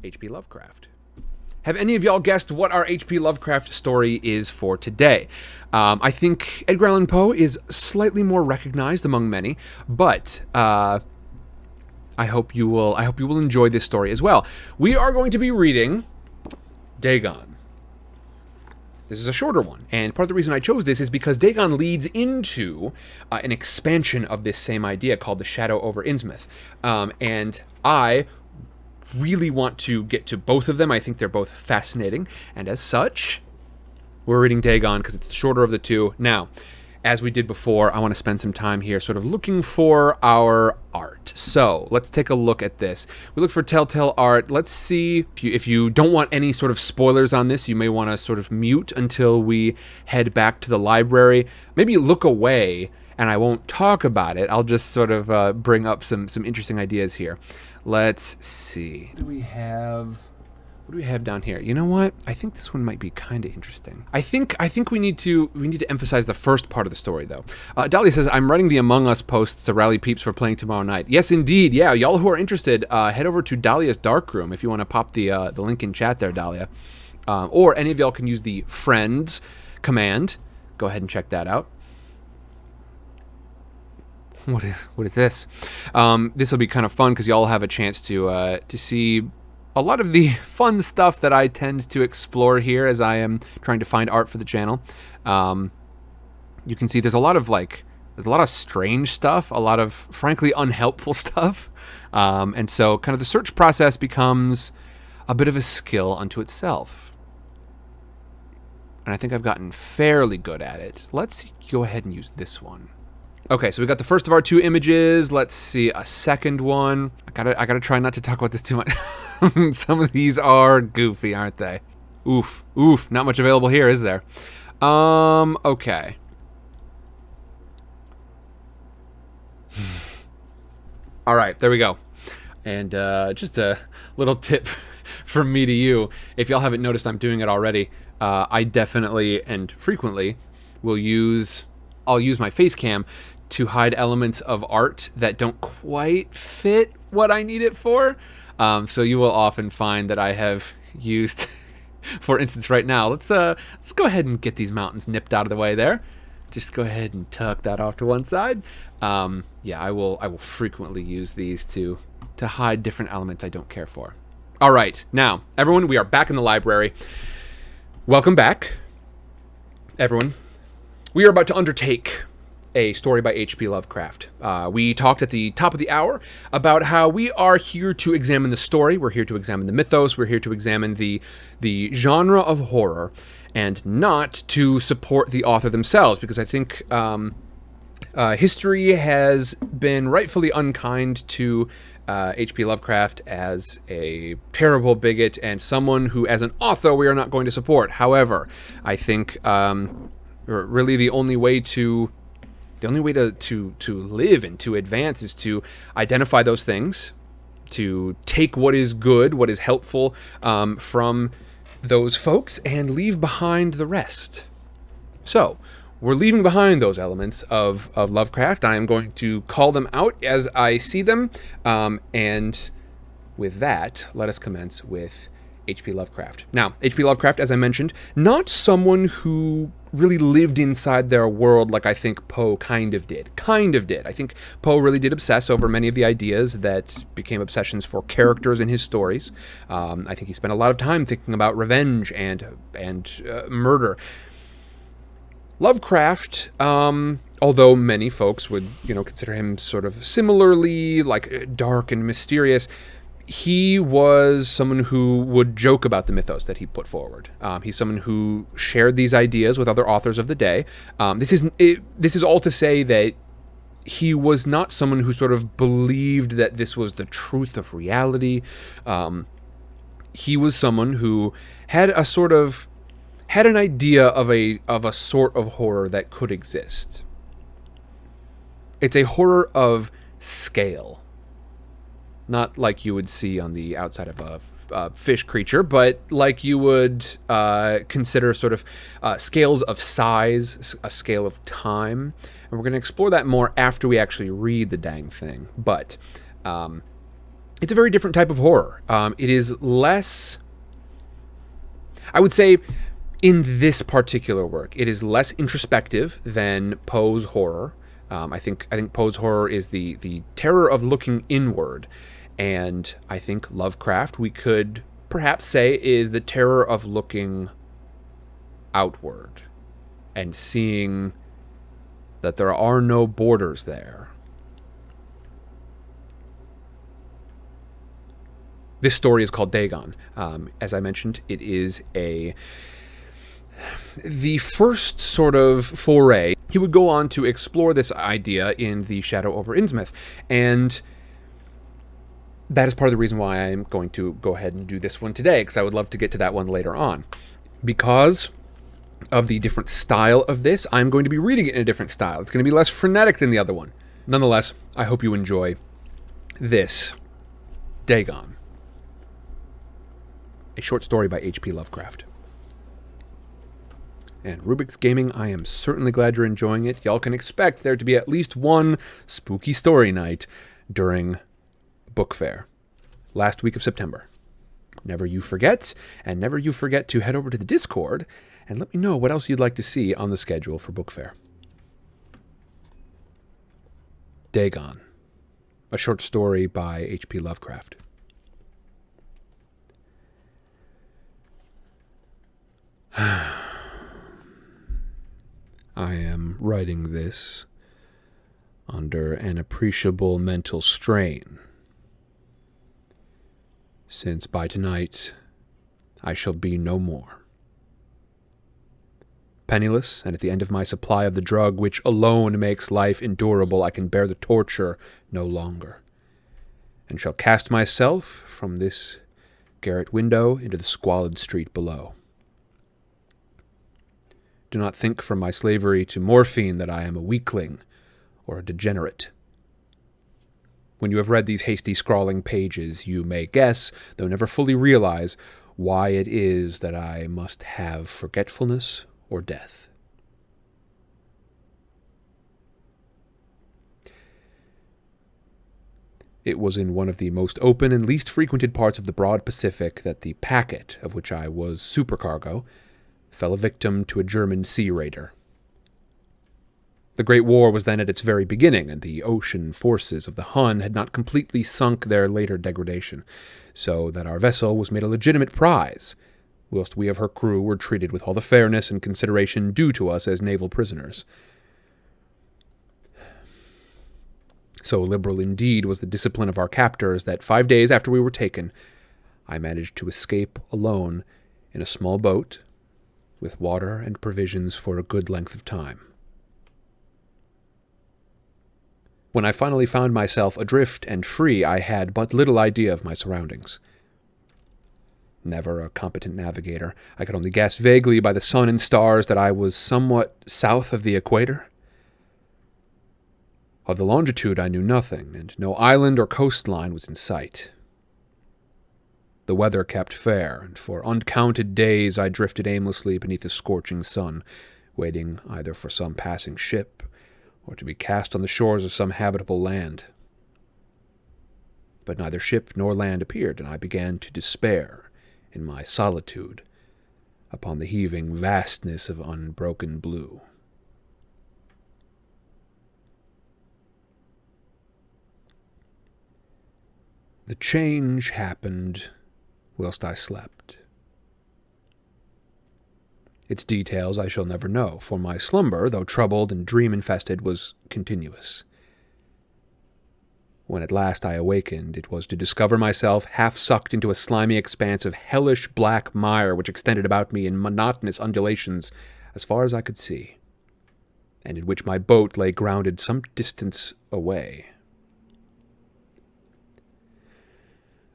H.P. Lovecraft. Have any of y'all guessed what our H.P. Lovecraft story is for today? I think Edgar Allan Poe is slightly more recognized among many, but I hope you will enjoy this story as well. We are going to be reading Dagon. This is a shorter one, and part of the reason I chose this is because Dagon leads into an expansion of this same idea called The Shadow over Innsmouth, and I really want to get to both of them. I think they're both fascinating, and as such, we're reading Dagon because it's the shorter of the two. Now, as we did before, I want to spend some time here sort of looking for our art. So let's take a look at this. We look for telltale art. Let's see if you don't want any sort of spoilers on this, you may want to sort of mute until we head back to the library. Maybe look away and I won't talk about it. I'll just sort of bring up some interesting ideas here. Let's see. What do we have down here? You know what? I think this one might be kind of interesting. I think we need to emphasize the first part of the story though. Dahlia says, "I'm running the Among Us posts to rally peeps for playing tomorrow night." Yes, indeed. Yeah, y'all who are interested, head over to Dahlia's Darkroom if you want to pop the link in chat there, Dahlia. Or any of y'all can use the friends command. Go ahead and check that out. What is this? This will be kind of fun because y'all have a chance to see a lot of the fun stuff that I tend to explore here as I am trying to find art for the channel. You can see there's a lot of strange stuff, a lot of frankly unhelpful stuff, and so kind of the search process becomes a bit of a skill unto itself. And I think I've gotten fairly good at it. Let's go ahead and use this one. Okay, so we got the first of our two images. Let's see a second one. I gotta try not to talk about this too much. Some of these are goofy, aren't they? Oof. Not much available here, is there? Okay. All right, there we go. And just a little tip from me to you. If y'all haven't noticed, I'm doing it already. I definitely and frequently I'll use my face cam to hide elements of art that don't quite fit what I need it for. So you will often find that I have used, for instance, right now, let's go ahead and get these mountains nipped out of the way there. Just go ahead and tuck that off to one side. Yeah, I will frequently use these to hide different elements I don't care for. All right, now, everyone, we are back in the library. Welcome back, everyone. We are about to undertake a story by H.P. Lovecraft. We talked at the top of the hour about how we are here to examine the story, we're here to examine the mythos, we're here to examine the genre of horror, and not to support the author themselves, because I think history has been rightfully unkind to H.P. Lovecraft as a terrible bigot and someone who, as an author, we are not going to support. However, I think really the only way to live and to advance is to identify those things, to take what is good, what is helpful from those folks, and leave behind the rest. So we're leaving behind those elements of Lovecraft. I am going to call them out as I see them, and with that, let us commence with H.P. Lovecraft. Now, H.P. Lovecraft, as I mentioned, not someone who really lived inside their world like I think Poe kind of did. I think Poe really did obsess over many of the ideas that became obsessions for characters in his stories. I think he spent a lot of time thinking about revenge and murder. Lovecraft, although many folks would, consider him sort of similarly like dark and mysterious, he was someone who would joke about the mythos that he put forward. He's someone who shared these ideas with other authors of the day. This is all to say that he was not someone who sort of believed that this was the truth of reality. He was someone who had an idea of a sort of horror that could exist. It's a horror of scale. Not like you would see on the outside of a fish creature, but like you would consider sort of scales of size, a scale of time. And we're going to explore that more after we actually read the dang thing. But it's a very different type of horror. It is less, I would say, in this particular work, it is less introspective than Poe's horror. I think Poe's horror is the terror of looking inward, and I think Lovecraft, we could perhaps say, is the terror of looking outward and seeing that there are no borders there. This story is called Dagon. As I mentioned, it is the first sort of foray. He would go on to explore this idea in The Shadow over Innsmouth, and that is part of the reason why I'm going to go ahead and do this one today, because I would love to get to that one later on. Because of the different style of this, I'm going to be reading it in a different style. It's going to be less frenetic than the other one. Nonetheless, I hope you enjoy this Dagon, a short story by H.P. Lovecraft. And Rubik's Gaming, I am certainly glad you're enjoying it. Y'all can expect there to be at least one spooky story night during Book Fair, last week of September. Never you forget, and never you forget to head over to the Discord and let me know what else you'd like to see on the schedule for Book Fair. Dagon, a short story by H.P. Lovecraft. I am writing this under an appreciable mental strain, since by tonight I shall be no more. Penniless, and at the end of my supply of the drug which alone makes life endurable, I can bear the torture no longer, and shall cast myself from this garret window into the squalid street below. Do not think from my slavery to morphine that I am a weakling or a degenerate. When you have read these hasty scrawling pages, you may guess, though never fully realize, why it is that I must have forgetfulness or death. It was in one of the most open and least frequented parts of the broad Pacific that the packet, of which I was supercargo, fell a victim to a German sea raider. The Great War was then at its very beginning, and the ocean forces of the Hun had not completely sunk their later degradation, so that our vessel was made a legitimate prize, whilst we of her crew were treated with all the fairness and consideration due to us as naval prisoners. So liberal indeed was the discipline of our captors that 5 days after we were taken, I managed to escape alone in a small boat, with water and provisions for a good length of time. When I finally found myself adrift and free, I had but little idea of my surroundings. Never a competent navigator, I could only guess vaguely by the sun and stars that I was somewhat south of the equator. Of the longitude I knew nothing, and no island or coastline was in sight. The weather kept fair, and for uncounted days I drifted aimlessly beneath the scorching sun, waiting either for some passing ship or to be cast on the shores of some habitable land. But neither ship nor land appeared, and I began to despair in my solitude upon the heaving vastness of unbroken blue. The change happened whilst I slept. Its details I shall never know, for my slumber, though troubled and dream-infested, was continuous. When at last I awakened, it was to discover myself half-sucked into a slimy expanse of hellish black mire which extended about me in monotonous undulations as far as I could see, and in which my boat lay grounded some distance away.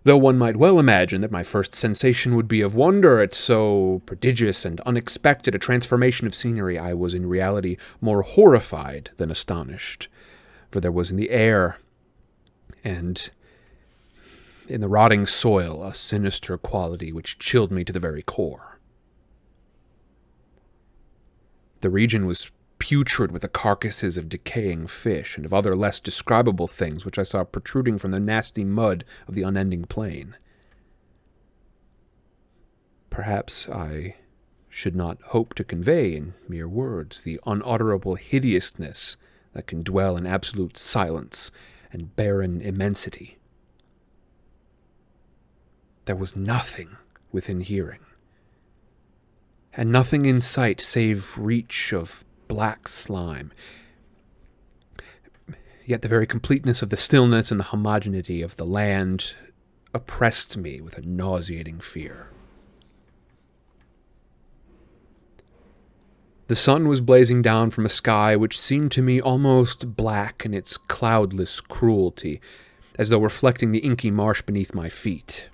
Though one might well imagine that my first sensation would be of wonder at so prodigious and unexpected a transformation of scenery, I was in reality more horrified than astonished, for there was in the air and in the rotting soil a sinister quality which chilled me to the very core. The region was putrid with the carcasses of decaying fish and of other less describable things which I saw protruding from the nasty mud of the unending plain. Perhaps I should not hope to convey in mere words the unutterable hideousness that can dwell in absolute silence and barren immensity. There was nothing within hearing, and nothing in sight save reach of black slime. Yet the very completeness of the stillness and the homogeneity of the land oppressed me with a nauseating fear. The sun was blazing down from a sky which seemed to me almost black in its cloudless cruelty, as though reflecting the inky marsh beneath my feet.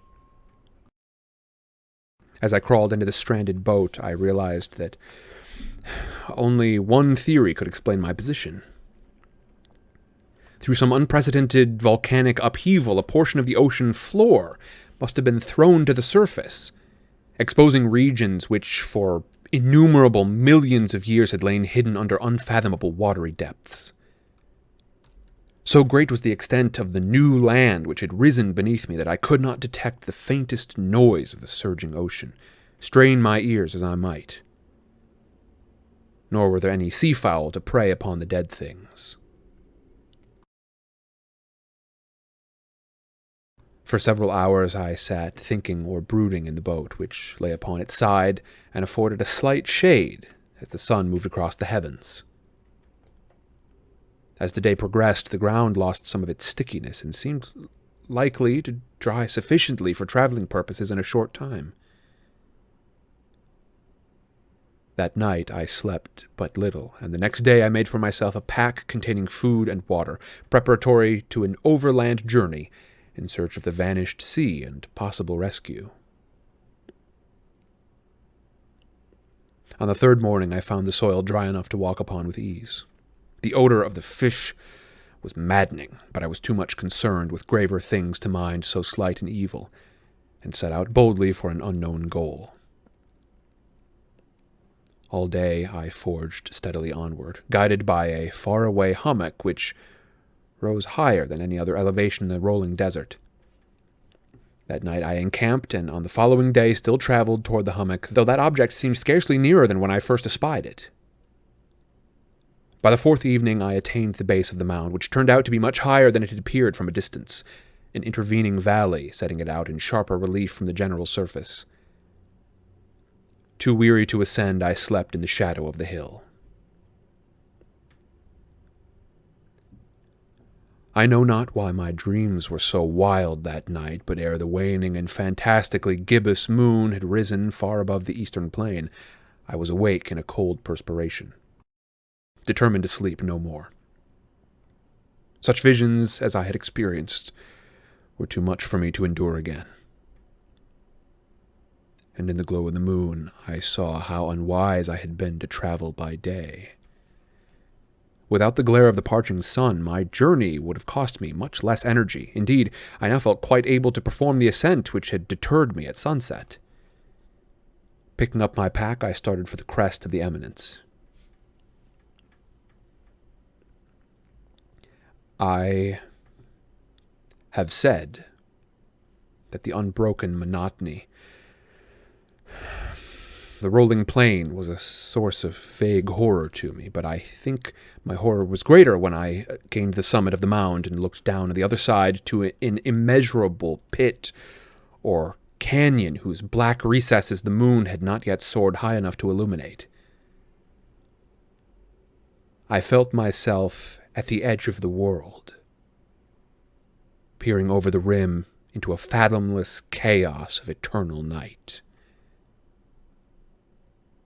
As I crawled into the stranded boat, I realized that only one theory could explain my position. Through some unprecedented volcanic upheaval, a portion of the ocean floor must have been thrown to the surface, exposing regions which, for innumerable millions of years, had lain hidden under unfathomable watery depths. So great was the extent of the new land which had risen beneath me that I could not detect the faintest noise of the surging ocean, strain my ears as I might. Nor were there any seafowl to prey upon the dead things. For several hours I sat thinking or brooding in the boat, which lay upon its side and afforded a slight shade as the sun moved across the heavens. As the day progressed, the ground lost some of its stickiness and seemed likely to dry sufficiently for traveling purposes in a short time. That night I slept but little, and the next day I made for myself a pack containing food and water, preparatory to an overland journey in search of the vanished sea and possible rescue. On the third morning I found the soil dry enough to walk upon with ease. The odor of the fish was maddening, but I was too much concerned with graver things to mind so slight an evil, and set out boldly for an unknown goal. All day I forged steadily onward, guided by a faraway hummock which rose higher than any other elevation in the rolling desert. That night I encamped, and on the following day still traveled toward the hummock, though that object seemed scarcely nearer than when I first espied it. By the fourth evening I attained the base of the mound, which turned out to be much higher than it had appeared from a distance, an intervening valley setting it out in sharper relief from the general surface. Too weary to ascend, I slept in the shadow of the hill. I know not why my dreams were so wild that night, but ere the waning and fantastically gibbous moon had risen far above the eastern plain, I was awake in a cold perspiration, determined to sleep no more. Such visions as I had experienced were too much for me to endure again. And in the glow of the moon, I saw how unwise I had been to travel by day. Without the glare of the parching sun, my journey would have cost me much less energy. Indeed, I now felt quite able to perform the ascent which had deterred me at sunset. Picking up my pack, I started for the crest of the eminence. I have said that the unbroken monotony, the rolling plain, was a source of vague horror to me, but I think my horror was greater when I gained the summit of the mound and looked down on the other side to an immeasurable pit or canyon whose black recesses the moon had not yet soared high enough to illuminate. I felt myself at the edge of the world, peering over the rim into a fathomless chaos of eternal night.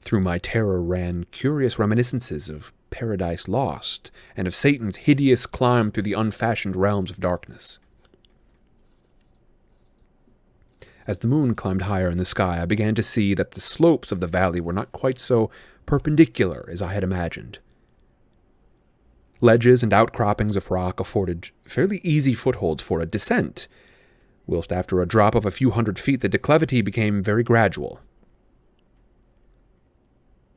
Through my terror ran curious reminiscences of Paradise Lost and of Satan's hideous climb through the unfashioned realms of darkness. As the moon climbed higher in the sky, I began to see that the slopes of the valley were not quite so perpendicular as I had imagined. Ledges and outcroppings of rock afforded fairly easy footholds for a descent, whilst after a drop of a few hundred feet the declivity became very gradual.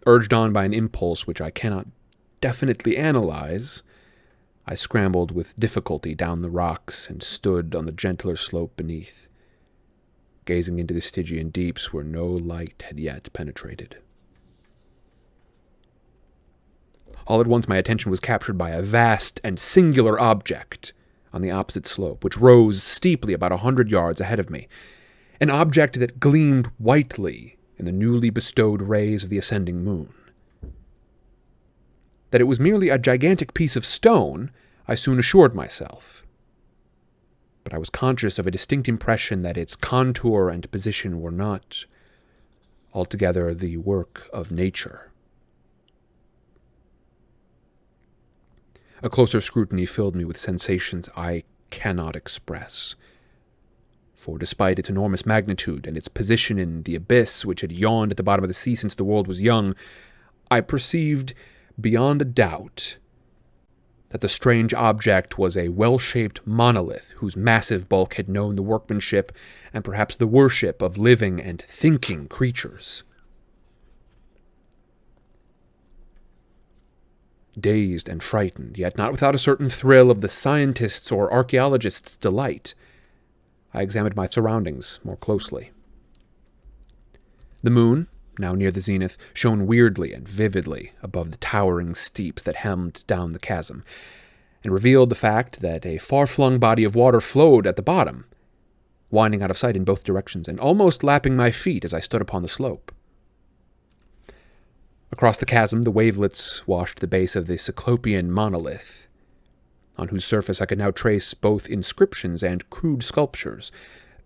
Urged on by an impulse which I cannot definitely analyze, I scrambled with difficulty down the rocks and stood on the gentler slope beneath, gazing into the Stygian deeps where no light had yet penetrated. All at once my attention was captured by a vast and singular object on the opposite slope, which rose steeply about 100 yards ahead of me, an object that gleamed whitely in the newly bestowed rays of the ascending moon. That it was merely a gigantic piece of stone, I soon assured myself, but I was conscious of a distinct impression that its contour and position were not altogether the work of nature. A closer scrutiny filled me with sensations I cannot express. For despite its enormous magnitude and its position in the abyss which had yawned at the bottom of the sea since the world was young, I perceived beyond a doubt that the strange object was a well-shaped monolith whose massive bulk had known the workmanship and perhaps the worship of living and thinking creatures. Dazed and frightened, yet not without a certain thrill of the scientist's or archaeologist's delight, I examined my surroundings more closely. The moon, now near the zenith, shone weirdly and vividly above the towering steeps that hemmed down the chasm, and revealed the fact that a far-flung body of water flowed at the bottom, winding out of sight in both directions and almost lapping my feet as I stood upon the slope. Across the chasm, the wavelets washed the base of the Cyclopean monolith, on whose surface I could now trace both inscriptions and crude sculptures.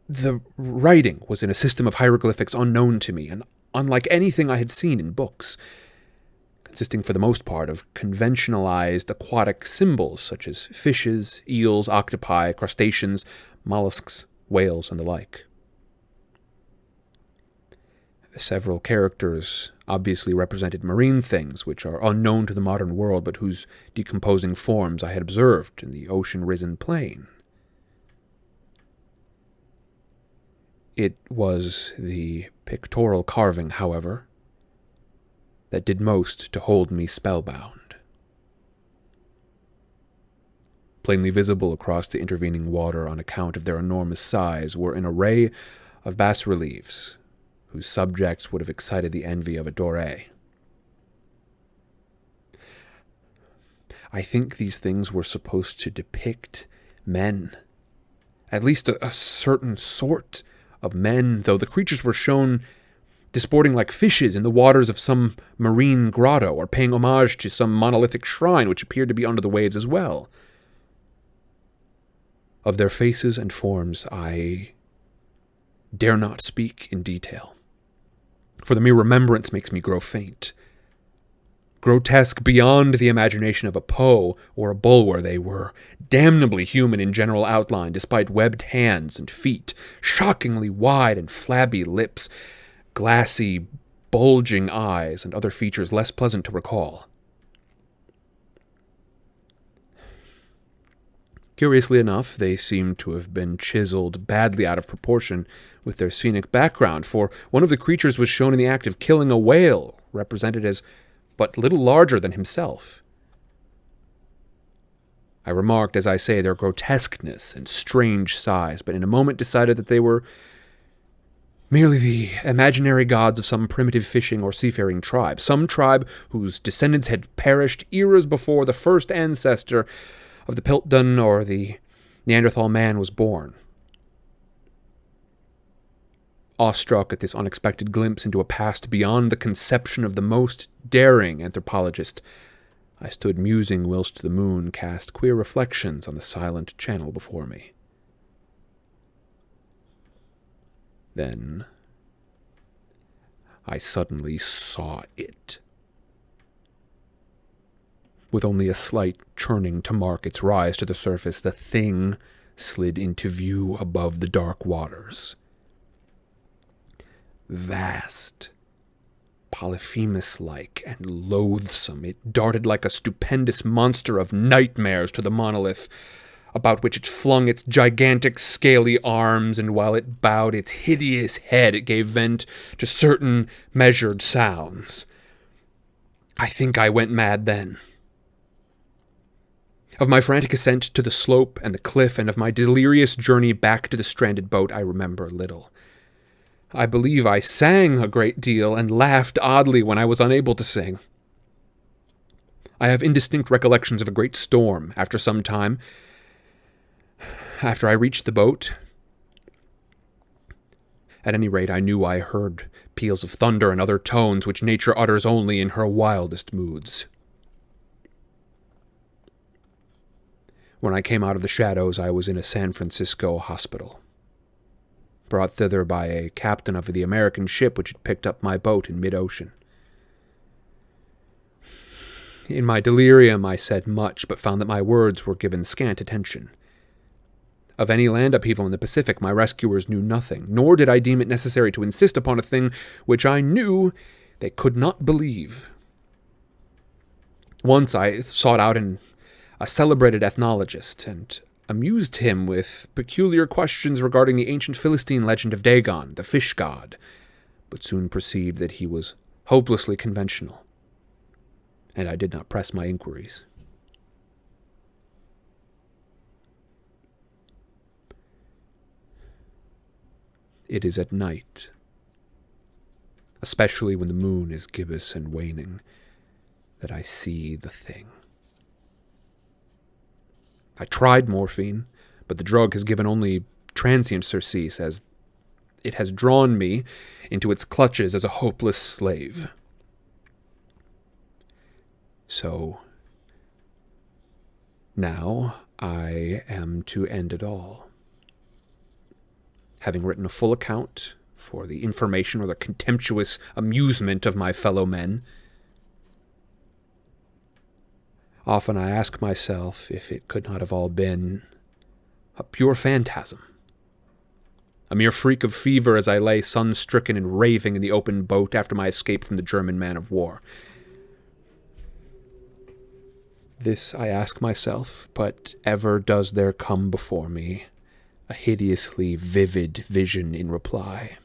The writing was in a system of hieroglyphics unknown to me, and unlike anything I had seen in books, consisting for the most part of conventionalized aquatic symbols such as fishes, eels, octopi, crustaceans, mollusks, whales, and the like. Several characters obviously represented marine things which are unknown to the modern world but whose decomposing forms I had observed in the ocean-risen plain. It was the pictorial carving, however, that did most to hold me spellbound. Plainly visible across the intervening water on account of their enormous size were an array of bas-reliefs whose subjects would have excited the envy of a Doré. I think these things were supposed to depict men, at least a certain sort of men, though the creatures were shown disporting like fishes in the waters of some marine grotto, or paying homage to some monolithic shrine which appeared to be under the waves as well. Of their faces and forms I dare not speak in detail, for the mere remembrance makes me grow faint. Grotesque beyond the imagination of a Poe or a Bulwer, they were damnably human in general outline, despite webbed hands and feet, shockingly wide and flabby lips, glassy, bulging eyes, and other features less pleasant to recall. Curiously enough, they seemed to have been chiseled badly out of proportion with their scenic background, for one of the creatures was shown in the act of killing a whale, represented as but little larger than himself. I remarked, as I say, their grotesqueness and strange size, but in a moment decided that they were merely the imaginary gods of some primitive fishing or seafaring tribe, some tribe whose descendants had perished eras before the first ancestor of the Piltdown or the Neanderthal man was born. Awestruck at this unexpected glimpse into a past beyond the conception of the most daring anthropologist, I stood musing whilst the moon cast queer reflections on the silent channel before me. Then I suddenly saw it. With only a slight churning to mark its rise to the surface, the thing slid into view above the dark waters. Vast, Polyphemus-like, and loathsome, it darted like a stupendous monster of nightmares to the monolith, about which it flung its gigantic scaly arms, and while it bowed its hideous head, it gave vent to certain measured sounds. I think I went mad then, Of my frantic ascent to the slope and the cliff, and of my delirious journey back to the stranded boat, I remember little. I believe I sang a great deal and laughed oddly when I was unable to sing. I have indistinct recollections of a great storm after some time, after I reached the boat. At any rate, I knew I heard peals of thunder and other tones which nature utters only in her wildest moods. When I came out of the shadows, I was in a San Francisco hospital, brought thither by a captain of the American ship which had picked up my boat in mid-ocean. In my delirium, I said much, but found that my words were given scant attention. Of any land upheaval in the Pacific, my rescuers knew nothing, nor did I deem it necessary to insist upon a thing which I knew they could not believe. Once I sought out a celebrated ethnologist, and amused him with peculiar questions regarding the ancient Philistine legend of Dagon, the fish god, but soon perceived that he was hopelessly conventional, and I did not press my inquiries. It is at night, especially when the moon is gibbous and waning, that I see the thing. I tried morphine, but the drug has given only transient surcease, as it has drawn me into its clutches as a hopeless slave. So, now I am to end it all. Having written a full account for the information or the contemptuous amusement of my fellow men, often I ask myself if it could not have all been a pure phantasm, a mere freak of fever as I lay sun-stricken and raving in the open boat after my escape from the German man-of-war. This I ask myself, but ever does there come before me a hideously vivid vision in reply.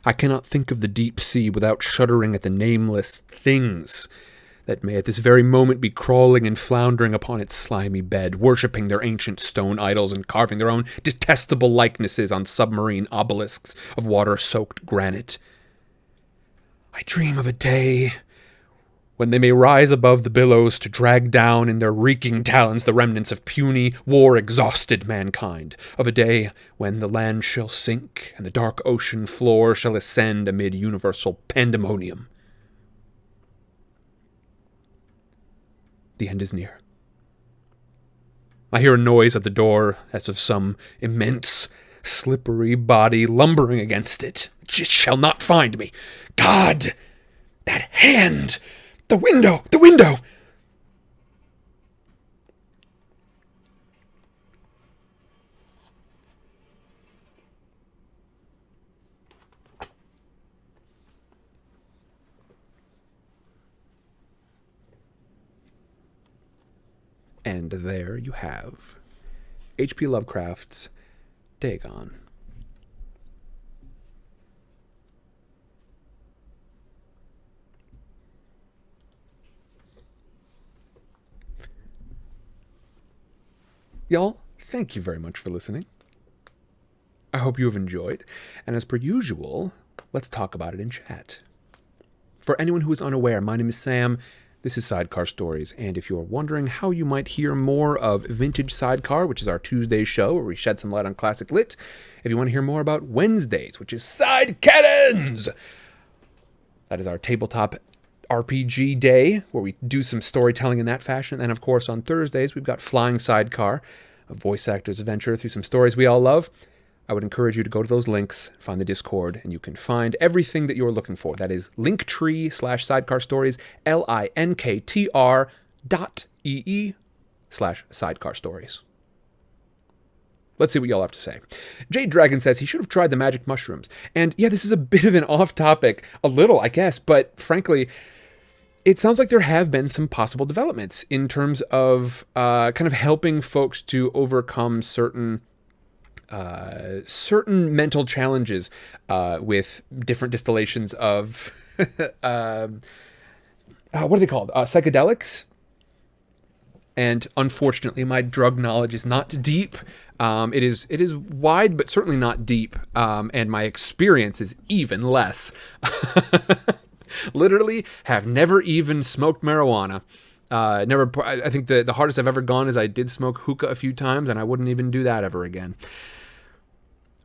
I cannot think of the deep sea without shuddering at the nameless things that may at this very moment be crawling and floundering upon its slimy bed, worshipping their ancient stone idols and carving their own detestable likenesses on submarine obelisks of water-soaked granite. I dream of a day when they may rise above the billows to drag down in their reeking talons the remnants of puny, war-exhausted mankind, of a day when the land shall sink and the dark ocean floor shall ascend amid universal pandemonium. The end is near. I hear a noise at the door as of some immense, slippery body lumbering against it. It shall not find me. God! That hand! The window! The window! And there you have H.P. Lovecraft's Dagon. Y'all, thank you very much for listening. I hope you have enjoyed. And as per usual, let's talk about it in chat. For anyone who is unaware, my name is Sam. This is Sidecar Stories, and if you're wondering how you might hear more of Vintage Sidecar, which is our Tuesday show where we shed some light on classic lit, if you want to hear more about Wednesdays, which is Side Cannons, that is our tabletop RPG day where we do some storytelling in that fashion. And of course, on Thursdays, we've got Flying Sidecar, a voice actor's adventure through some stories we all love. I would encourage you to go to those links, find the Discord, and you can find everything that you're looking for. That is linktree/sidecar stories, linktr.ee/sidecar stories. Let's see what y'all have to say. Jade Dragon says he should have tried the magic mushrooms. And yeah, this is a bit of an off topic, a little, I guess, but frankly, it sounds like there have been some possible developments in terms of kind of helping folks to overcome certain mental challenges with different distillations of what are they called? Psychedelics. And unfortunately, my drug knowledge is not deep. It is wide, but certainly not deep. And my experience is even less. Literally have never even smoked marijuana. Never. I think the hardest I've ever gone is I did smoke hookah a few times, and I wouldn't even do that ever again.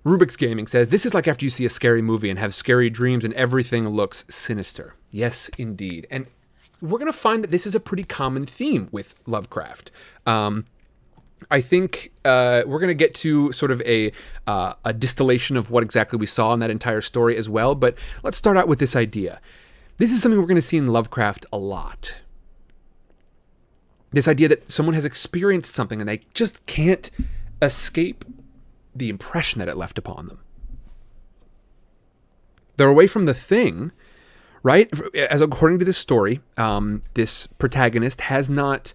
Rubik's Gaming says, this is like after you see a scary movie and have scary dreams and everything looks sinister. Yes, indeed. And we're going to find that this is a pretty common theme with Lovecraft. I think we're going to get to sort of a distillation of what exactly we saw in that entire story as well, but let's start out with this idea. This is something we're going to see in Lovecraft a lot. This idea that someone has experienced something and they just can't escape the impression that it left upon them. They're away from the thing, right? As according to this story, this protagonist has not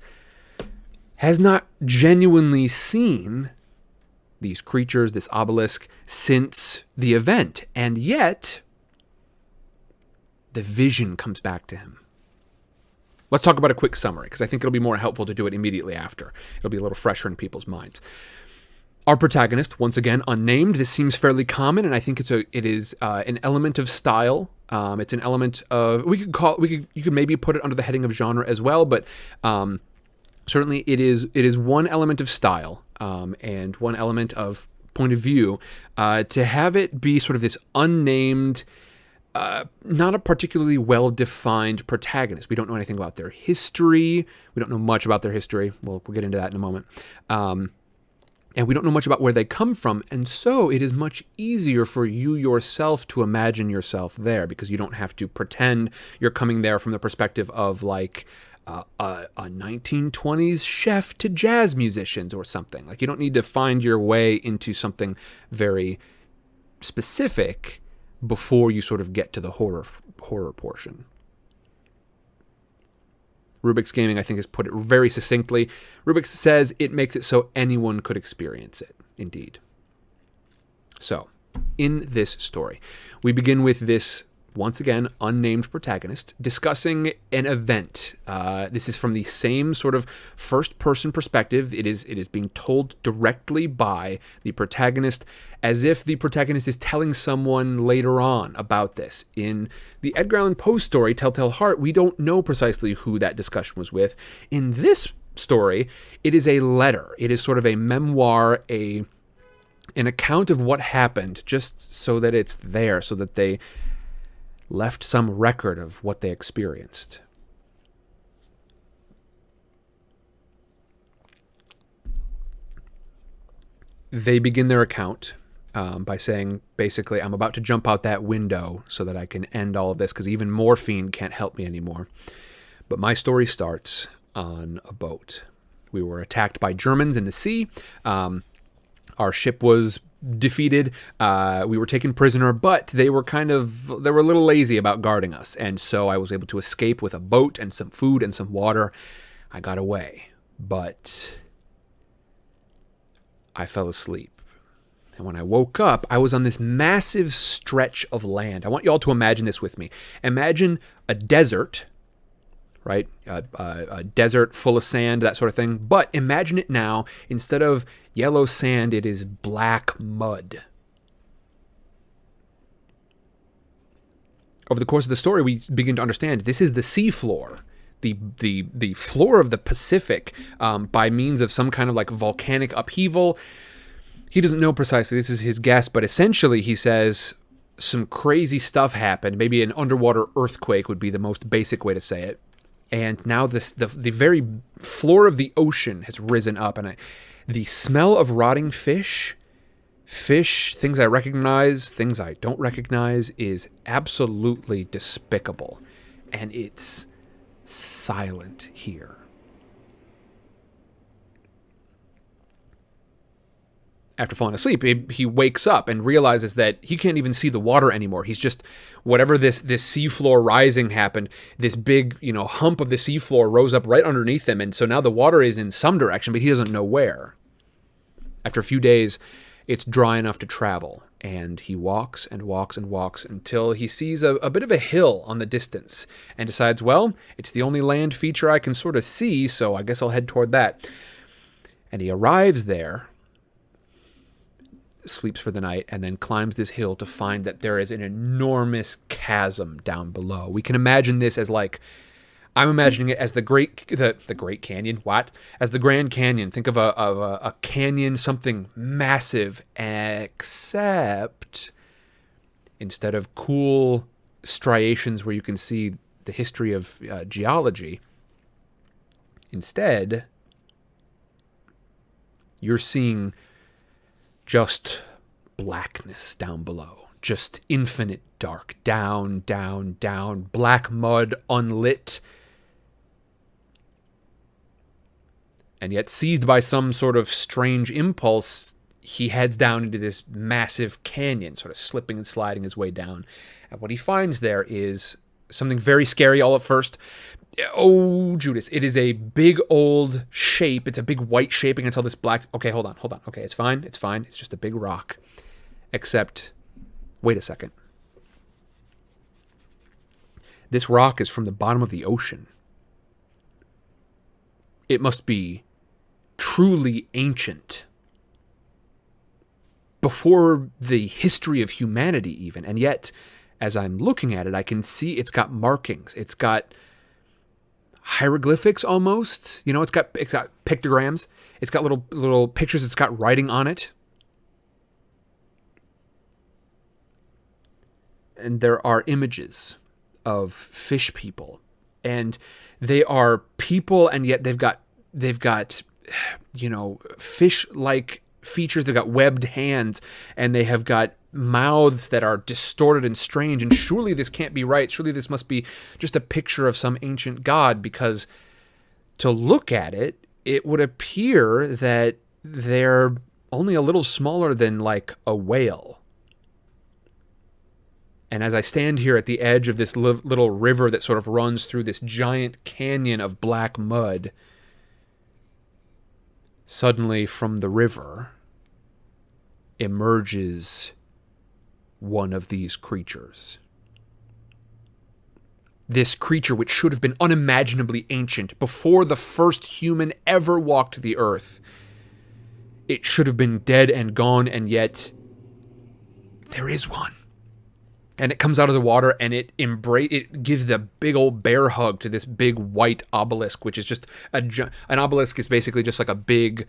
genuinely seen these creatures, this obelisk, since the event, and yet the vision comes back to him. Let's talk about a quick summary, because I think it'll be more helpful to do it immediately after. It'll be a little fresher in people's minds. Our protagonist, once again, unnamed. This seems fairly common, and I think it is an element of style. It's an element of you could maybe put it under the heading of genre as well, but certainly it is one element of style and one element of point of view to have it be sort of this unnamed, not a particularly well-defined protagonist. We don't know anything about their history. We don't know much about their history. We'll get into that in a moment. And we don't know much about where they come from, and so it is much easier for you yourself to imagine yourself there, because you don't have to pretend you're coming there from the perspective of like a 1920s chef to jazz musicians or something. Like, you don't need to find your way into something very specific before you sort of get to the horror portion. Rubik's Gaming, I think, has put it very succinctly. Rubik's says it makes it so anyone could experience it. Indeed. So, in this story, we begin with this, once again, unnamed protagonist discussing an event. This is from the same sort of first-person perspective. It is being told directly by the protagonist, as if the protagonist is telling someone later on about this. In the Edgar Allan Poe story, Telltale Heart, we don't know precisely who that discussion was with. In this story, it is a letter. It is sort of a memoir, an account of what happened, just so that it's there, so that they left some record of what they experienced. They begin their account by saying, basically, I'm about to jump out that window so that I can end all of this, because even morphine can't help me anymore. But my story starts on a boat. We were attacked by Germans in the sea. Our ship was defeated. We were taken prisoner, but they were a little lazy about guarding us. And so I was able to escape with a boat and some food and some water. I got away, but I fell asleep. And when I woke up, I was on this massive stretch of land. I want you all to imagine this with me. Imagine a desert, right? A desert full of sand, that sort of thing. But imagine it now, instead of yellow sand, it is black mud. Over the course of the story, we begin to understand this is the seafloor, the floor of the Pacific, by means of some kind of like volcanic upheaval. He doesn't know precisely, this is his guess, but essentially he says some crazy stuff happened. Maybe an underwater earthquake would be the most basic way to say it. And now the very floor of the ocean has risen up, and the smell of rotting fish, things I recognize, things I don't recognize, is absolutely despicable. And it's silent here. After falling asleep, he wakes up and realizes that he can't even see the water anymore. He's just, whatever this seafloor rising happened, this big, hump of the seafloor rose up right underneath him, and so now the water is in some direction, but he doesn't know where. After a few days, it's dry enough to travel, And he walks and walks and walks until he sees a bit of a hill on the distance and decides, well, it's the only land feature I can sort of see, so I guess I'll head toward that. And he arrives there, sleeps for the night, and then climbs this hill to find that there is an enormous chasm down below. We can imagine this as like, I'm imagining it as the Great Canyon. What? As the Grand Canyon. Think of a canyon, something massive, except instead of cool striations where you can see the history of geology, instead, you're seeing just blackness down below. Just infinite dark. Down, down, down. Black mud, unlit. And yet, seized by some sort of strange impulse, he heads down into this massive canyon, sort of slipping and sliding his way down. And what he finds there is something very scary all at first. Oh, Judas, it is a big old shape. It's a big white shape against all this black. Okay, hold on. Okay, it's fine. It's just a big rock. Except, wait a second. This rock is from the bottom of the ocean. It must be truly ancient. Before the history of humanity even. And yet, as I'm looking at it, I can see it's got markings. It's got hieroglyphics almost. You know, it's got pictograms. It's got little pictures. It's got writing on it. And there are images of fish people. And they are people, and yet they've got fish-like features. They've got webbed hands, and they have got mouths that are distorted and strange. And surely this can't be right. Surely this must be just a picture of some ancient god, because to look at it, it would appear that they're only a little smaller than like a whale. And as I stand here at the edge of this little river that sort of runs through this giant canyon of black mud, suddenly from the river emerges one of these creatures. This creature which should have been unimaginably ancient before the first human ever walked the earth. It should have been dead and gone, and yet there is one. And it comes out of the water, and it gives the big old bear hug to this big white obelisk, which is just an obelisk is basically just like a big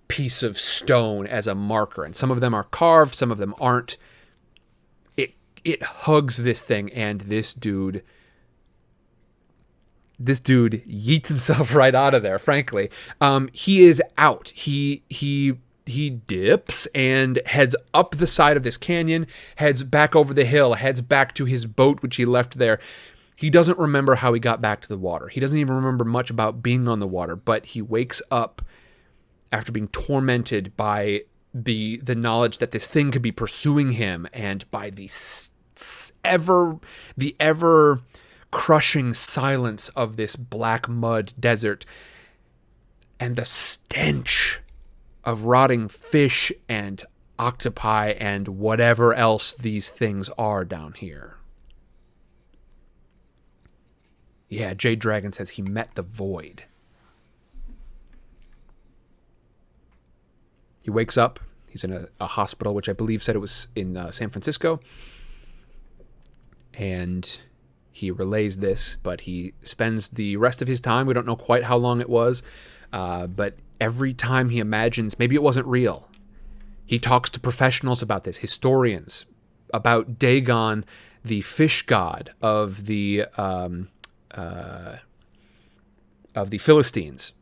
piece of stone as a marker. And some of them are carved, some of them aren't. It hugs this thing, and this dude yeets himself right out of there, frankly. He is out. He dips and heads up the side of this canyon, heads back over the hill, heads back to his boat, which he left there. He doesn't remember how he got back to the water. He doesn't even remember much about being on the water, but he wakes up after being tormented by the knowledge that this thing could be pursuing him, and by the ever crushing silence of this black mud desert, and the stench of rotting fish and octopi and whatever else these things are down here. Yeah, Jade Dragon says he met the void. He wakes up. He's in a hospital, which I believe said it was in San Francisco. And he relays this, but he spends the rest of his time, we don't know quite how long it was, but every time he imagines maybe it wasn't real, he talks to professionals about this, historians, about Dagon, the fish god of the Philistines.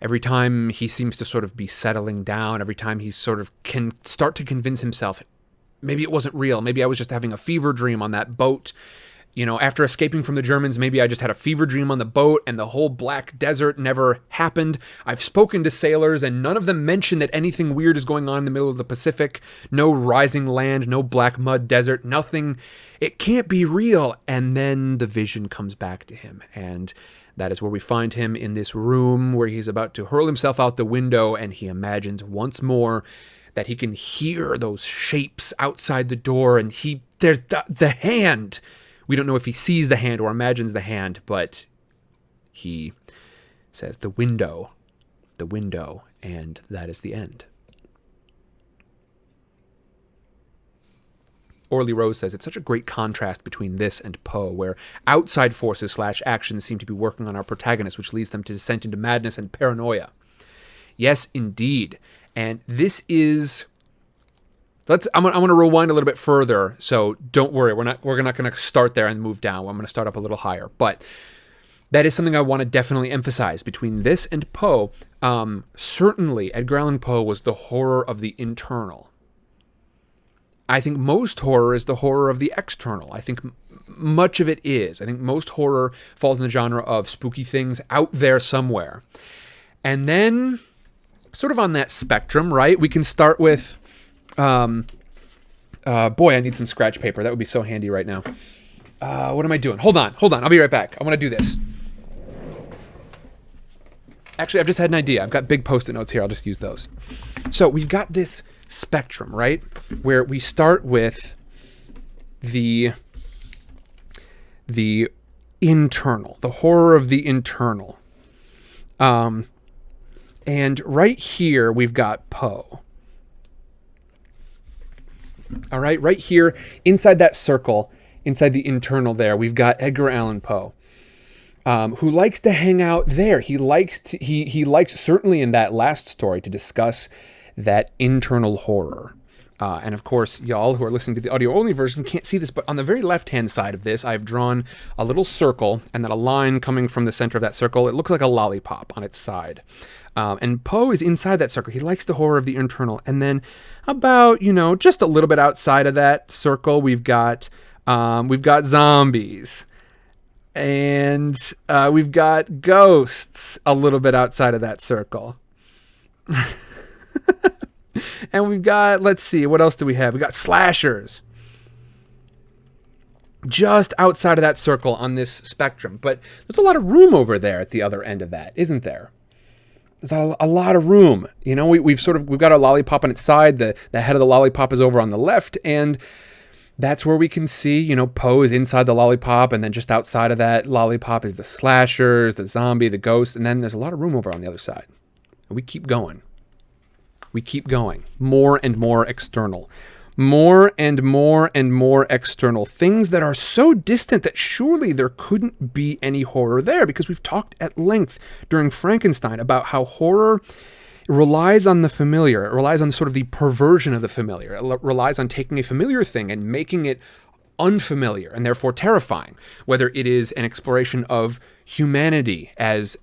Every time he seems to sort of be settling down, every time he sort of can start to convince himself, maybe it wasn't real, maybe I was just having a fever dream on that boat. You know, after escaping from the Germans, maybe I just had a fever dream on the boat and the whole black desert never happened. I've spoken to sailors and none of them mention that anything weird is going on in the middle of the Pacific. No rising land, no black mud desert, nothing. It can't be real. And then the vision comes back to him, and That is where we find him in this room where he's about to hurl himself out the window, and he imagines once more that he can hear those shapes outside the door, and there's the hand. We don't know if he sees the hand or imagines the hand, but he says the window, and that is the end. Orly Rose says, it's such a great contrast between this and Poe, where outside forces / actions seem to be working on our protagonist, which leads them to descent into madness and paranoia. Yes, indeed. And this is... I'm going to rewind a little bit further, so don't worry. We're not going to start there and move down. I'm going to start up a little higher. But that is something I want to definitely emphasize. Between this and Poe, certainly Edgar Allan Poe was the horror of the internal. I think most horror is the horror of the external. I think much of it is. I think most horror falls in the genre of spooky things out there somewhere. And then, sort of on that spectrum, right, we can start with... boy, I need some scratch paper. That would be so handy right now. What am I doing? Hold on. I'll be right back. I want to do this. Actually, I've just had an idea. I've got big Post-it notes here. I'll just use those. So we've got this spectrum, right? Where we start with the internal, the horror of the internal. And right here, we've got Poe. All right here, inside that circle, inside the internal there, we've got Edgar Allan Poe, who likes to hang out there. He likes certainly in that last story to discuss that internal horror. And of course, y'all who are listening to the audio-only version can't see this, but on the very left-hand side of this, I've drawn a little circle, and then a line coming from the center of that circle. It looks like a lollipop on its side. And Poe is inside that circle. He likes the horror of the internal. And then about, just a little bit outside of that circle, we've got zombies. And we've got ghosts a little bit outside of that circle. And we've got, let's see, what else do we have? We got slashers. Just outside of that circle on this spectrum. But there's a lot of room over there at the other end of that, isn't there? There's a lot of room. We've got our lollipop on its side. The head of the lollipop is over on the left, and that's where we can see, Poe is inside the lollipop, and then just outside of that lollipop is the slashers, the zombie, the ghost, and then there's a lot of room over on the other side. And we keep going. More and more external. More and more and more external. Things that are so distant that surely there couldn't be any horror there, because we've talked at length during Frankenstein about how horror relies on the familiar. It relies on sort of the perversion of the familiar. It relies on taking a familiar thing and making it unfamiliar and therefore terrifying, whether it is an exploration of humanity as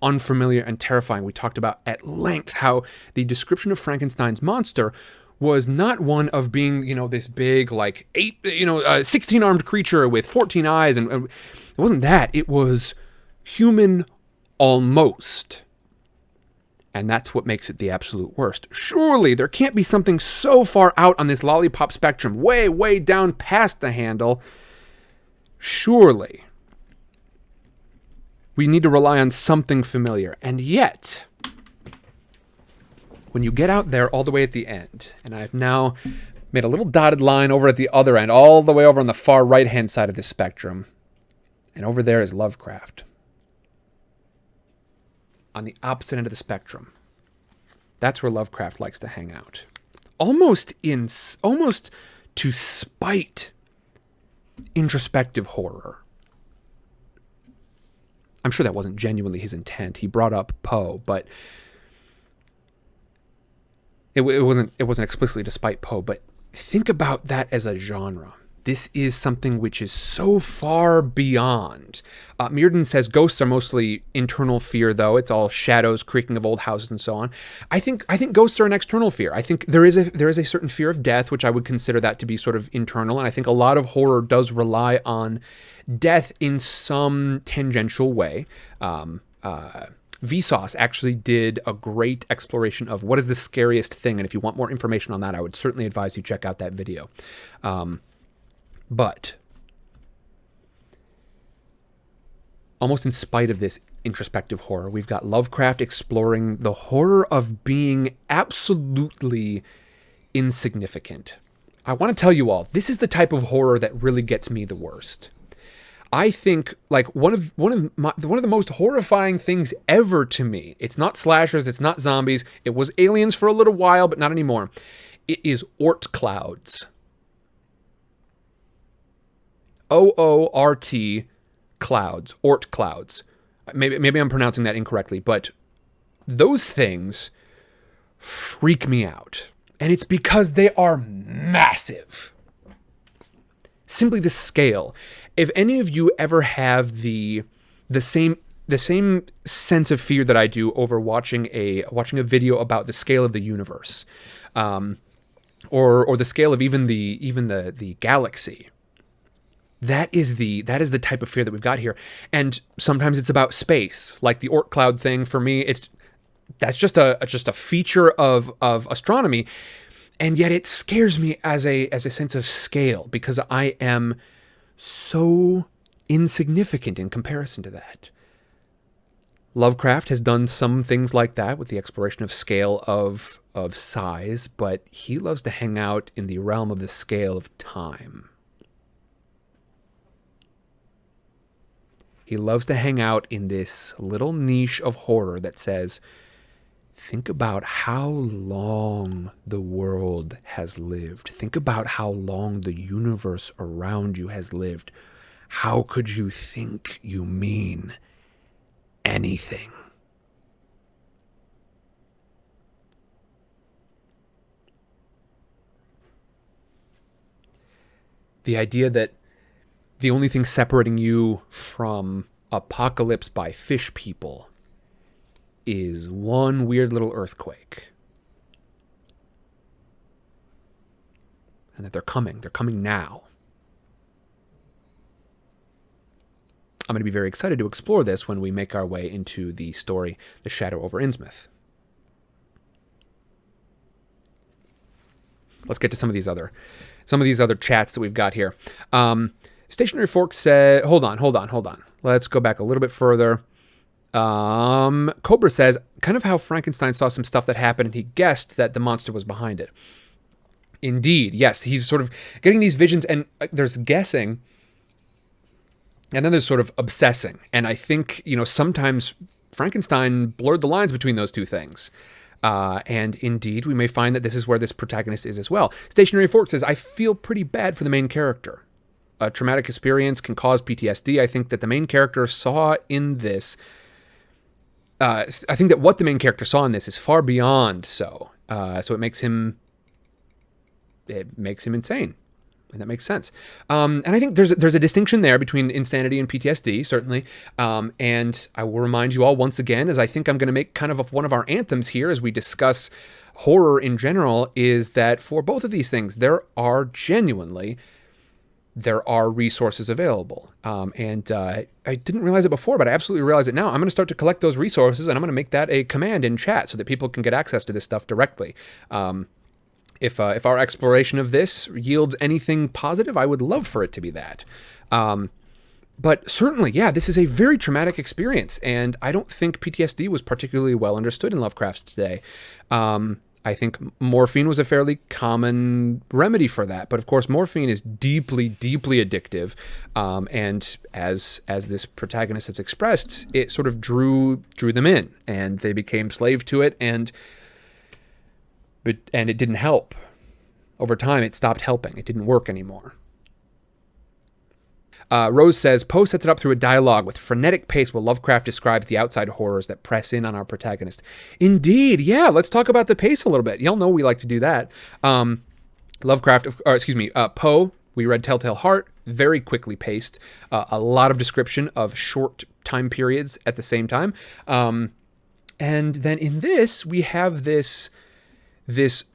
unfamiliar and terrifying. We talked about at length how the description of Frankenstein's monster was not one of being, this big, 16-armed creature with 14 eyes. And it wasn't that. It was human almost. And that's what makes it the absolute worst. Surely there can't be something so far out on this lollipop spectrum, way, way down past the handle. Surely we need to rely on something familiar. And yet, when you get out there all the way at the end, and I've now made a little dotted line over at the other end, all the way over on the far right-hand side of this spectrum, and over there is Lovecraft. On the opposite end of the spectrum, that's where Lovecraft likes to hang out. Almost to spite introspective horror. I'm sure that wasn't genuinely his intent. He brought up Poe, but it wasn't explicitly to spite Poe. But think about that as a genre. This is something which is so far beyond. Mearden says ghosts are mostly internal fear, though. It's all shadows, creaking of old houses, and so on. I think ghosts are an external fear. I think there is a certain fear of death, which I would consider that to be sort of internal. And I think a lot of horror does rely on death in some tangential way. Vsauce actually did a great exploration of what is the scariest thing. And if you want more information on that, I would certainly advise you check out that video. But almost in spite of this introspective horror, we've got Lovecraft exploring the horror of being absolutely insignificant. I want to tell you all, this is the type of horror that really gets me the worst. I think like one of the most horrifying things ever to me. It's not slashers, it's not zombies. It was aliens for a little while, but not anymore. It is Oort clouds. OORT clouds, Oort clouds. Maybe I'm pronouncing that incorrectly, but those things freak me out. And it's because they are massive. Simply the scale. If any of you ever have the same sense of fear that I do over watching a video about the scale of the universe, or the scale of even the galaxy, that is the type of fear that we've got here. And sometimes it's about space, like the Oort cloud thing. For me, that's just a feature of astronomy, and yet it scares me as a sense of scale, because I am so insignificant in comparison to that. Lovecraft has done some things like that with the exploration of scale of size, but he loves to hang out in the realm of the scale of time. He loves to hang out in this little niche of horror that says, think about how long the world has lived. Think about how long the universe around you has lived. How could you think you mean anything? The idea that the only thing separating you from apocalypse by fish people is one weird little earthquake. And that they're coming now. I'm going to be very excited to explore this when we make our way into the story, The Shadow over Innsmouth. Let's get to some of these other chats that we've got here. Stationary Fork said, hold on. Let's go back a little bit further. Cobra says, kind of how Frankenstein saw some stuff that happened and he guessed that the monster was behind it. Indeed, yes. He's sort of getting these visions, and there's guessing, and then there's sort of obsessing. And I think, sometimes Frankenstein blurred the lines between those two things. And indeed, we may find that this is where this protagonist is as well. Stationary Fork says, I feel pretty bad for the main character. A traumatic experience can cause PTSD. I think that the main character saw in this... I think that what the main character saw in this is far beyond so. So it makes him insane. And that makes sense. And I think there's a distinction there between insanity and PTSD, certainly. And I will remind you all once again, as I think I'm going to make kind of one of our anthems here as we discuss horror in general, is that for both of these things, there are resources available. And I didn't realize it before, but I absolutely realize it now. I'm going to start to collect those resources, and I'm going to make that a command in chat so that people can get access to this stuff directly. If our exploration of this yields anything positive, I would love for it to be that. But certainly, yeah, this is a very traumatic experience, and I don't think PTSD was particularly well understood in Lovecraft's day. I think morphine was a fairly common remedy for that, but of course, morphine is deeply, deeply addictive, and as this protagonist has expressed, it sort of drew them in, and they became slaves to it, and it didn't help. Over time, it stopped helping. It didn't work anymore. Rose says, Poe sets it up through a dialogue with frenetic pace while Lovecraft describes the outside horrors that press in on our protagonist. Indeed, yeah, let's talk about the pace a little bit. Y'all know we like to do that. Poe, we read Telltale Heart, very quickly paced. A lot of description of short time periods at the same time. And then in this, we have this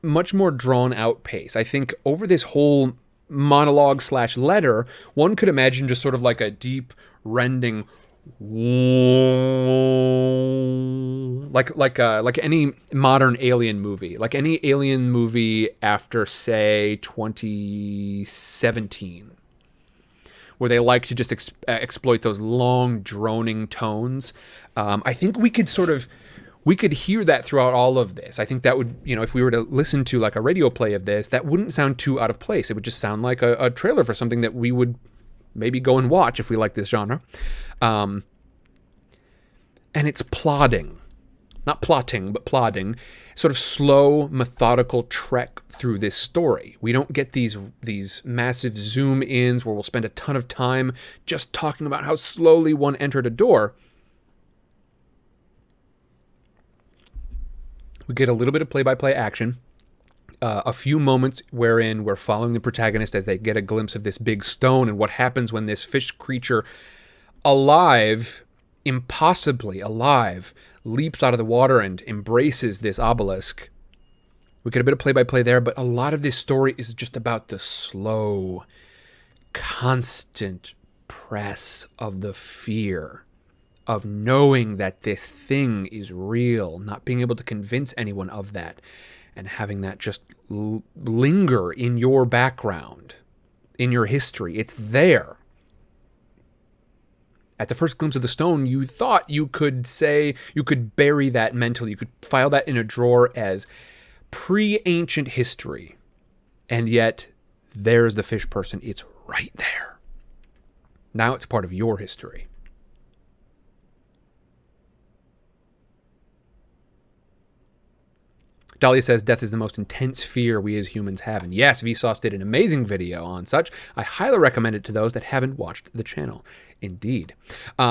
much more drawn out pace. I think over this whole monologue / letter, one could imagine just sort of like a deep rending, like any modern alien movie, like any alien movie after, say, 2017, where they like to just exploit those long, droning tones. I think we could hear that throughout all of this. I think that would, if we were to listen to like a radio play of this, that wouldn't sound too out of place. It would just sound like a trailer for something that we would maybe go and watch if we like this genre. And it's plodding. Not plotting, but plodding. Sort of slow, methodical trek through this story. We don't get these massive zoom ins where we'll spend a ton of time just talking about how slowly one entered a door. We get a little bit of play-by-play action. A few moments wherein we're following the protagonist as they get a glimpse of this big stone and what happens when this fish creature, alive, impossibly alive, leaps out of the water and embraces this obelisk. We get a bit of play-by-play there, but a lot of this story is just about the slow, constant press of the fear of knowing that this thing is real, not being able to convince anyone of that, and having that just linger in your background, in your history. It's there. At the first glimpse of the stone, you thought you could bury that mentally. You could file that in a drawer as pre-ancient history. And yet, there's the fish person. It's right there. Now it's part of your history. Dahlia says, death is the most intense fear we as humans have. And yes, Vsauce did an amazing video on such. I highly recommend it to those that haven't watched the channel. Indeed.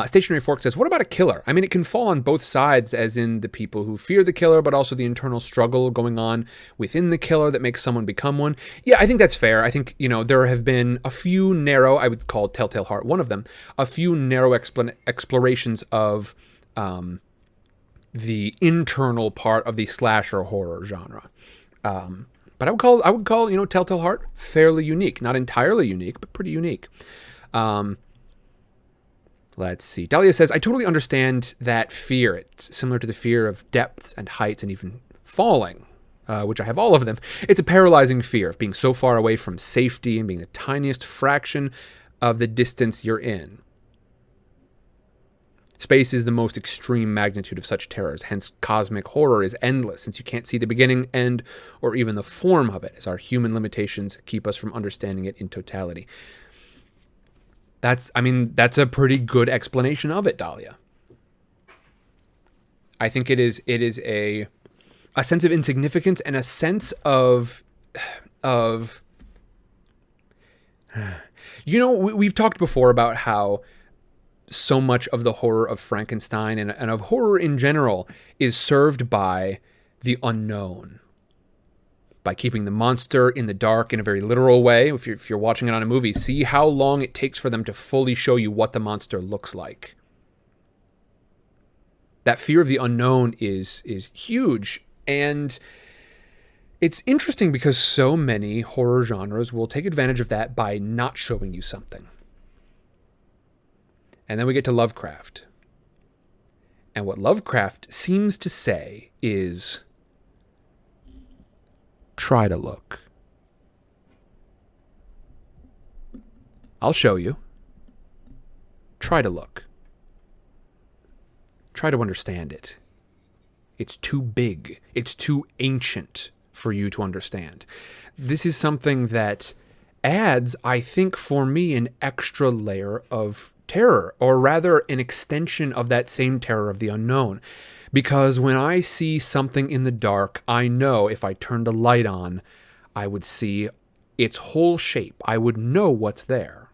Stationary Fork says, what about a killer? I mean, it can fall on both sides, as in the people who fear the killer, but also the internal struggle going on within the killer that makes someone become one. Yeah, I think that's fair. I think, there have been a few narrow, I would call Telltale Heart one of them, a few narrow explorations of the internal part of the slasher horror genre. But I would call, Telltale Heart fairly unique. Not entirely unique, but pretty unique. Let's see. Dahlia says, I totally understand that fear. It's similar to the fear of depths and heights and even falling, which I have all of them. It's a paralyzing fear of being so far away from safety and being the tiniest fraction of the distance you're in. Space is the most extreme magnitude of such terrors. Hence, cosmic horror is endless, since you can't see the beginning, end, or even the form of it, as our human limitations keep us from understanding it in totality. That's a pretty good explanation of it, Dahlia. I think it is a sense of insignificance and a sense of we've talked before about how so much of the horror of Frankenstein and of horror in general is served by the unknown. By keeping the monster in the dark in a very literal way. If you're watching it on a movie, see how long it takes for them to fully show you what the monster looks like. That fear of the unknown is huge. And it's interesting because so many horror genres will take advantage of that by not showing you something. And then we get to Lovecraft. And what Lovecraft seems to say is, try to look. I'll show you. Try to look. Try to understand it. It's too big. It's too ancient for you to understand. This is something that adds, I think, for me, an extra layer of terror, or rather an extension of that same terror of the unknown. Because when I see something in the dark, I know if I turned a light on, I would see its whole shape. I would know what's there.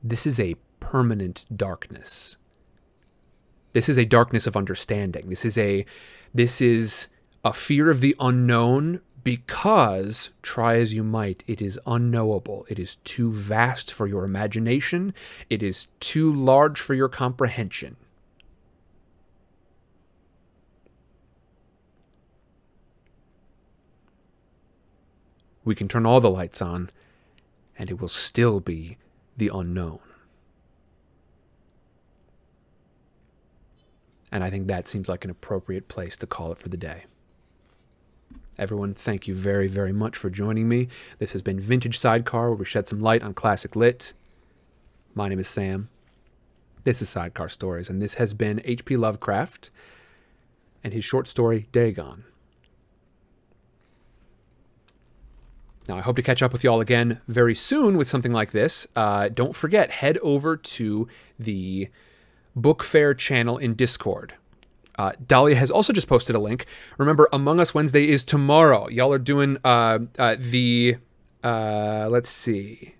This is a permanent darkness. This is a darkness of understanding. This is a fear of the unknown, because, try as you might, it is unknowable. It is too vast for your imagination. It is too large for your comprehension. We can turn all the lights on, and it will still be the unknown. And I think that seems like an appropriate place to call it for the day. Everyone, thank you very, very much for joining me. This has been Vintage Sidecar, where we shed some light on classic lit. My name is Sam. This is Sidecar Stories, and this has been H.P. Lovecraft and his short story, Dagon. Now, I hope to catch up with y'all again very soon with something like this. Don't forget, head over to the Book Fair channel in Discord. Dahlia has also just posted a link. Remember, Among Us Wednesday is tomorrow. Y'all are doing let's see.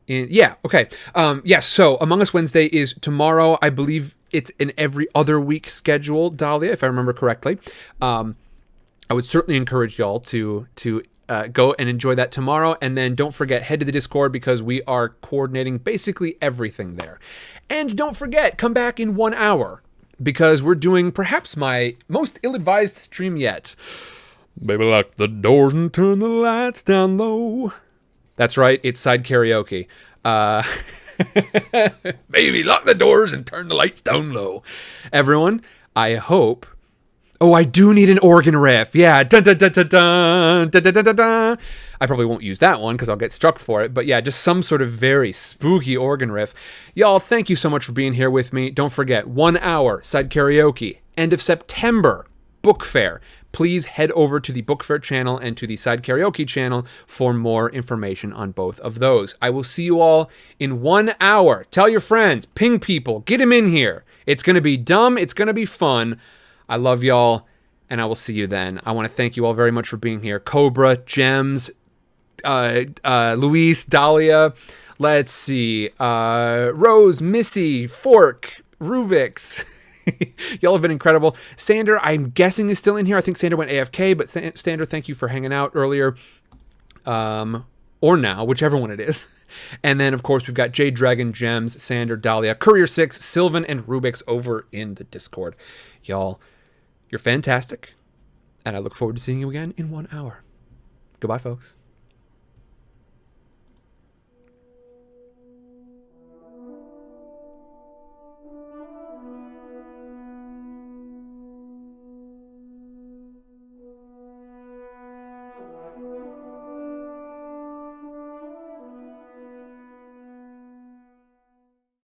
Yes, so Among Us Wednesday is tomorrow. I believe it's an every other week schedule, Dahlia, if I remember correctly. I would certainly encourage y'all to go and enjoy that tomorrow. And then don't forget, head to the Discord because we are coordinating basically everything there. And don't forget, come back in 1 hour because we're doing perhaps my most ill-advised stream yet. Baby, lock the doors and turn the lights down low. That's right, it's side karaoke. Baby, lock the doors and turn the lights down low. Everyone, I hope... Oh, I do need an organ riff. Yeah. Dun, dun, dun, dun, dun, dun, dun, dun, dun, dun. I probably won't use that one because I'll get struck for it. But yeah, just some sort of very spooky organ riff. Y'all, thank you so much for being here with me. Don't forget, 1 hour, side karaoke. End of September, Book Fair. Please head over to the Book Fair channel and to the Side Karaoke channel for more information on both of those. I will see you all in 1 hour. Tell your friends, ping people, get them in here. It's going to be dumb. It's going to be fun. I love y'all, and I will see you then. I want to thank you all very much for being here. Cobra, Gems, Luis, Dahlia, let's see, Rose, Missy, Fork, Rubik's. Y'all have been incredible. Sander, I'm guessing is still in here. I think Sander went AFK, but Sander, thank you for hanging out earlier. Or now, whichever one it is. And then, of course, we've got Jade Dragon, Gems, Sander, Dahlia, Courier6, Sylvan, and Rubik's over in the Discord. Y'all, you're fantastic, and I look forward to seeing you again in 1 hour. Goodbye, folks.